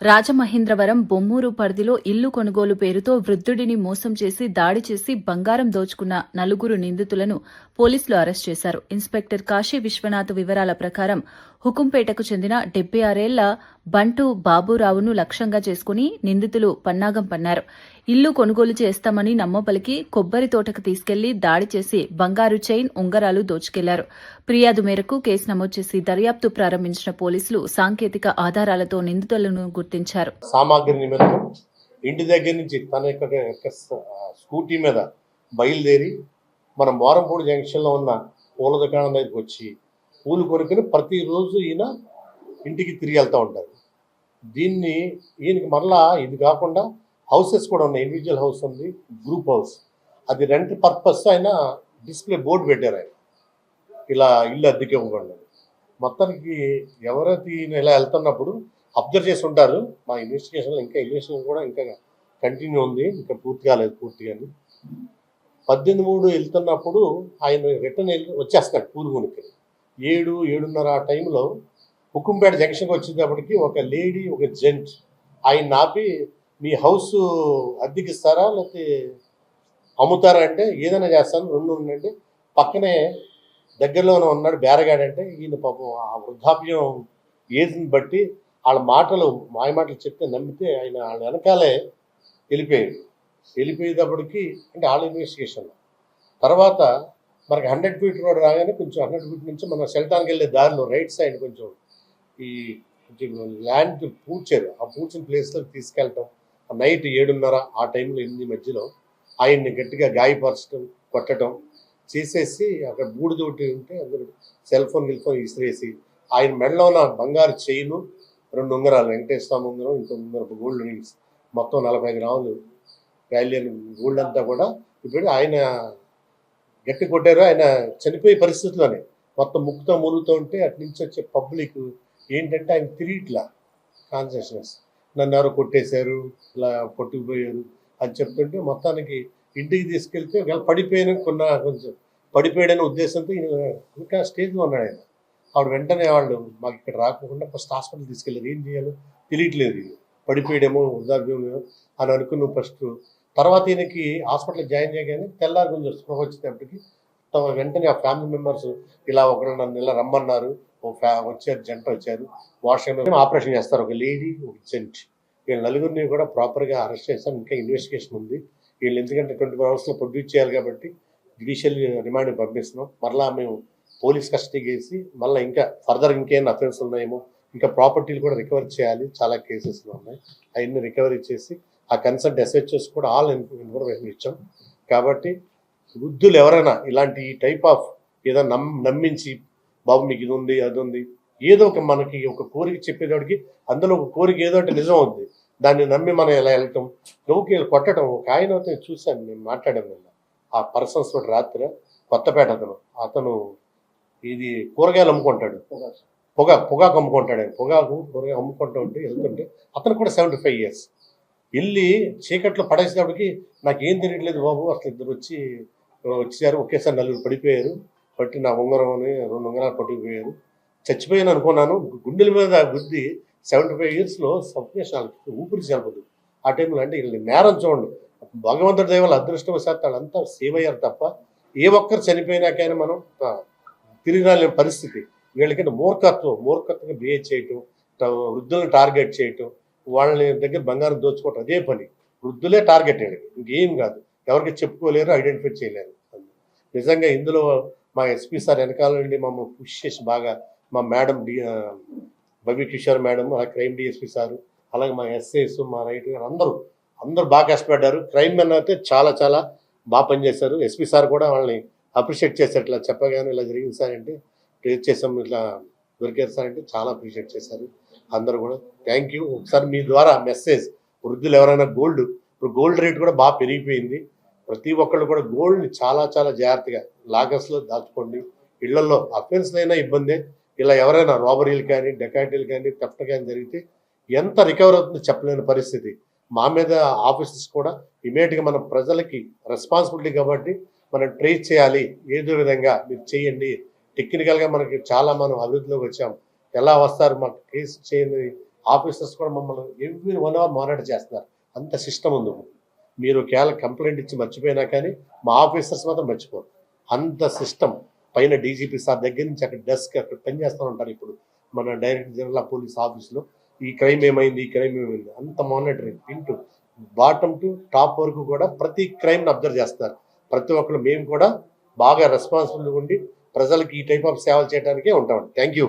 రాజమహేంద్రవరం బొమ్మూరు పరిధిలో ఇల్లు కొనుగోలు పేరుతో వృద్ధుడిని మోసం చేసి దాడి చేసి బంగారం దోచుకున్న నలుగురు నిందితులను పోలీసులు అరెస్ట్ చేశారు. ఇన్స్పెక్టర్ కాశీ విశ్వనాథ్ వివరాల ప్రకారం హుకుంపేటకు చెందిన 76 ఏళ్ల బంటు బాబురావును లక్ష్యంగా చేసుకుని నిందితులు పన్నాగం పన్నారు. ఇల్లు కొనుగోలు చేస్తామని నమ్మబలికి కొబ్బరి తోటకు తీసుకెళ్లి దాడి చేసి బంగారు చైన్, ఉంగరాలు దోచుకెళ్లారు. ఫిర్యాదు మేరకు కేసు నమోదు చేసి దర్యాప్తు ప్రారంభించిన పోలీసులు సాంకేతిక ఆధారాలతో నిందితులను గుర్తించారు. సామాగ్రి నిమిత్తం ఇంటి దగ్గర నుంచి తన యొక్క స్కూటీ మీద బయలుదేరి మన మోరంపూడి జంక్షన్లో ఉన్న పూల దుకాణం దగ్గరికి వచ్చి పూలు కొనుక్కొని ప్రతిరోజు ఈయన ఇంటికి తిరిగి వెళ్తూ ఉంటారు. ఈయనకి మరలా ఇది కాకుండా హౌసెస్ కూడా ఉన్నాయి. ఇండివిజువల్ హౌస్ ఉంది, గ్రూప్ హౌస్. అది రెంట్ పర్పస్ ఆయన డిస్ప్లే బోర్డు పెట్టారు. ఆయన ఇలా ఇల్లు అద్దెకి ఇవ్వకుండా మొత్తానికి ఎవరైతే ఈయన ఇలా వెళ్తున్నప్పుడు అబ్జర్వ్ చేసి ఉంటారు. మా ఇన్వెస్టిగేషన్లో ఇన్వెస్టిగేషన్ కూడా ఇంకా కంటిన్యూ ఉంది, ఇంకా పూర్తి కాలేదు. పూర్తిగా 18/3 వెళ్తున్నప్పుడు ఆయన రిటర్న్ వచ్చేస్తాడు పూలు కొనుక్కొని. 7-7:30 ఆ టైంలో హుకుంపేట జంక్షన్కి వచ్చేటప్పటికి ఒక లేడీ, ఒక జెంట్ ఆయన ఆపి, మీ హౌస్ అద్దెకి ఇస్తారా లేకపోతే అమ్ముతారా అంటే, ఏదైనా చేస్తాను, రెండు ఉండంటే. పక్కనే దగ్గరలోనే ఉన్నాడు బేరగాడంటే, ఈయన పాపం ఆ వృద్ధాప్యం ఏజ్ని బట్టి వాళ్ళ మాటలు మాయమాటలు చెప్తే నమ్మితే ఆయన వాళ్ళ వెనకాలే వెళ్ళిపోయేటప్పటికి అంటే వాళ్ళ ఇన్వెస్టిగేషన్ తర్వాత మనకి 100 ఫీట్ రోడ్ రాగానే కొంచెం 100 ఫీట్ నుంచి మన సెల్టాన్కి వెళ్ళే దారిలో రైట్ సైడ్ కొంచెం ఈ ల్యాండ్ పూడ్చారు. ఆ పూడ్చిన ప్లేస్లోకి తీసుకెళ్ళటం నైట్ 7:30 ఆ టైంలో 8 మధ్యలో ఆయన్ని గట్టిగా గాయపరచడం, కొట్టడం చేసేసి అక్కడ బూడిదోటి ఉంటే అందరూ సెల్ ఫోన్ ఇసిరేసి ఆయన మెడలో ఉన్న బంగారు చైను, 2 ఉంగరాలు, వెంకటేశ్వర ఉంగరం, ఇంకో ఉంగరం, గోల్డ్ రింగ్స్, మొత్తం 45 గ్రాములు వాల్యూ గోల్డ్ అంతా కూడా ఇప్పుడు ఆయన గట్టి కొట్టారు. ఆయన చనిపోయే పరిస్థితిలోనే మొత్తం ముక్కుతో మురుగుతూ ఉంటే అటు నుంచి వచ్చే పబ్లిక్ ఏంటంటే ఆయన తిరిగిట్లా కాన్షియస్నెస్, నన్ను ఎవరో కొట్టేశారు, ఇలా కొట్టుకుపోయారు అని చెప్తుంటే మొత్తానికి ఇంటికి తీసుకెళ్తే ఒకవేళ కొంచెం పడిపోయాడనే ఉద్దేశంతో ఇంకా స్టేజ్లో ఉన్నాడు ఆయన. ఆవిడ వెంటనే వాళ్ళు మాకు ఇక్కడ రాకుండా ఫస్ట్ హాస్పిటల్ తీసుకెళ్ళారు. ఏం చేయాలో తెలియట్లేదు, పడిపోయాడేమో వృద్ధాప్యం అని అనుకున్నాం ఫస్ట్. తర్వాత ఈయనకి హాస్పిటల్ జాయిన్ చేయగానే తెల్లారి కొంచెం స్పృహ వచ్చేటప్పటికి వెంటనే ఆ ఫ్యామిలీ మెంబర్స్ ఇలా ఒకరు నన్ను ఇలా రమ్మన్నారు, వచ్చారు, జంట వచ్చారు, వాష్రూమ్ ఆపరేషన్ చేస్తారు, ఒక లేడీ, ఒక జెంట్. వీళ్ళ నలుగురిని కూడా ప్రాపర్గా అరెస్ట్ చేస్తాం. ఇంకా ఇన్వెస్టిగేషన్ ఉంది. వీళ్ళు ఎందుకంటే 24 అవర్స్లో ప్రొడ్యూస్ చేయాలి కాబట్టి జ్యుడిషియల్ రిమాండ్ పంపిస్తున్నాం. మరలా మేము పోలీస్ కస్టడీకి వేసి మళ్ళీ ఇంకా ఫర్దర్ ఇంకేమైనా అఫెన్స్ ఉన్నాయేమో, ఇంకా ప్రాపర్టీలు కూడా రికవరీ చేయాలి. చాలా కేసెస్లో ఉన్నాయి, అవన్నీ రికవరీ చేసి ఆ కన్సల్ట్ ఎస్హెచ్ఎస్ కూడా ఆల్ ఇన్ఫర్మేషన్ ఇచ్చాం. కాబట్టి వృద్ధులు ఎవరైనా ఇలాంటి టైప్ ఆఫ్ ఏదో నమ్మించి, బాబు మీకు ఇది ఉంది, అది ఉంది, ఏదో ఒక మనకి ఒక కోరిక చెప్పేటోడికి అందులో ఒక కోరిక ఏదో అంటే నిజం అవుతుంది, దాన్ని నమ్మి మనం ఎలా వెళ్ళటం, లోకి కొట్టడం. ఒక ఆయన అయితే చూశాను, నేను మాట్లాడాను నిన్న ఆ పర్సన్స్ తోటి రాత్రి. కొత్తపేట అతను ఇది కూరగాయలు అమ్ముకుంటాడు, పొగాకు అమ్ముకుంటాడు. ఆయన కూరగాయలు అమ్ముకుంటూ ఉంటే వెళ్తుంటే అతను కూడా 75 years వెళ్ళి చీకట్లో పడేసేటప్పటికి నాకేం తెలియట్లేదు బాబు, అసలు ఇద్దరు వచ్చారు, ఒకేసారి 4 పడిపోయారు, పట్టి నా ఉంగరం అని 2 ఉంగరాలు పట్టుకుపోయారు, చచ్చిపోయాను అనుకున్నాను. గుండెల మీద గుద్ది 75 yearsలో సఫికేషన్, ఊపిరి చనిపోతుంది ఆ టైంలో. అంటే వీళ్ళని నేరం చూడండి, భగవంతుడి దయ వల్ల అదృష్టవశాత్తు వాళ్ళంతా సేవ్ అయ్యారు తప్ప ఏ ఒక్కరు చనిపోయినాకైనా మనం తిరిగి రాలేని పరిస్థితి. వీళ్ళకైనా మూర్ఖత్వంగా బిహేవ్ చేయటం, వృద్ధులను టార్గెట్ చేయటం, వాళ్ళని దగ్గర బంగారం దోచుకోవటం, అదే పని. వృద్ధులే టార్గెట్ అయ్యాడు, ఇంకేం కాదు. ఎవరికి చెప్పుకోలేరు, ఐడెంటిఫై చేయలేరు. నిజంగా ఇందులో మా ఎస్పీ సార్ వెనకాల నుండి మమ్మల్ని పుష్ చేసి బాగా, మా మేడం బబీ కిషోర్ మేడం, అలాగే క్రైమ్ డిఎస్పీ సారు, అలాగే మా ఎస్ఐస్, మా రైట్ అందరూ బాగా కష్టపడ్డారు. క్రైమ్ మెన్ అయితే చాలా చాలా బాగా పనిచేశారు. ఎస్పీ సార్ కూడా వాళ్ళని అప్రిషియేట్ చేశారు. ఇట్లా చెప్పగానే ఇలా జరిగింది సార్ అంటే, ట్రేస్ చేసాం, ఇట్లా దొరికారు సార్ అంటే చాలా అప్రిషియేట్ చేశారు అందరూ కూడా. Thank you. ఒకసారి మీ ద్వారా మెసేజ్, వృద్ధులు ఎవరైనా ఇప్పుడు గోల్డ్ రేట్ కూడా బాగా పెరిగిపోయింది. ప్రతి ఒక్కళ్ళు కూడా గోల్డ్ని చాలా చాలా జాగ్రత్తగా లాకర్స్లో దాచుకోండి. ఇళ్లలో అఫెన్స్లు అయినా ఇబ్బందే, ఇలా ఎవరైనా రాబరీలు కానీ, డకాయిటీలు కానీ, థెఫ్ట్ కానీ జరిగితే ఎంత రికవర్ అవుతుందో చెప్పలేని పరిస్థితి. మా మీద ఆఫీసర్స్ కూడా ఇమీడియట్గా మన ప్రజలకి రెస్పాన్సిబిలిటీ కాబట్టి మనం ట్రేస్ చేయాలి, ఏదో విధంగా మీరు చేయండి. టెక్నికల్గా మనకి చాలా మనం అభివృద్ధిలోకి వచ్చాం, ఎలా వస్తారు, మాకు కేసు చేయని ఆఫీసర్స్ కూడా మమ్మల్ని ఎవ్రీ 1 hour మానిటర్ చేస్తున్నారు. అంత సిస్టమ్ ఉంది. మీరు ఒకవేళ కంప్లైంట్ ఇచ్చి మర్చిపోయినా కానీ మా ఆఫీసర్స్ మాత్రం మర్చిపోరు. అంత సిస్టమ్ పైన డీజీపీ సార్ దగ్గర నుంచి అక్కడ డెస్క్ అక్కడ పని చేస్తూ ఉంటారు. ఇప్పుడు మన డైరెక్టర్ జనరల్ పోలీస్ ఆఫీస్లో ఈ క్రైమ్ ఏమైంది, ఈ క్రైమ్ ఏమైంది అంత monitoring into bottom to top వరకు కూడా ప్రతి క్రైమ్ని అబ్జర్వ్ చేస్తారు. ప్రతి ఒక్కరు మేము కూడా బాగా రెస్పాన్సిబుల్గా ఉండి ప్రజలకి ఈ టైప్ ఆఫ్ సేవలు చేయడానికే ఉంటామండి. Thank you.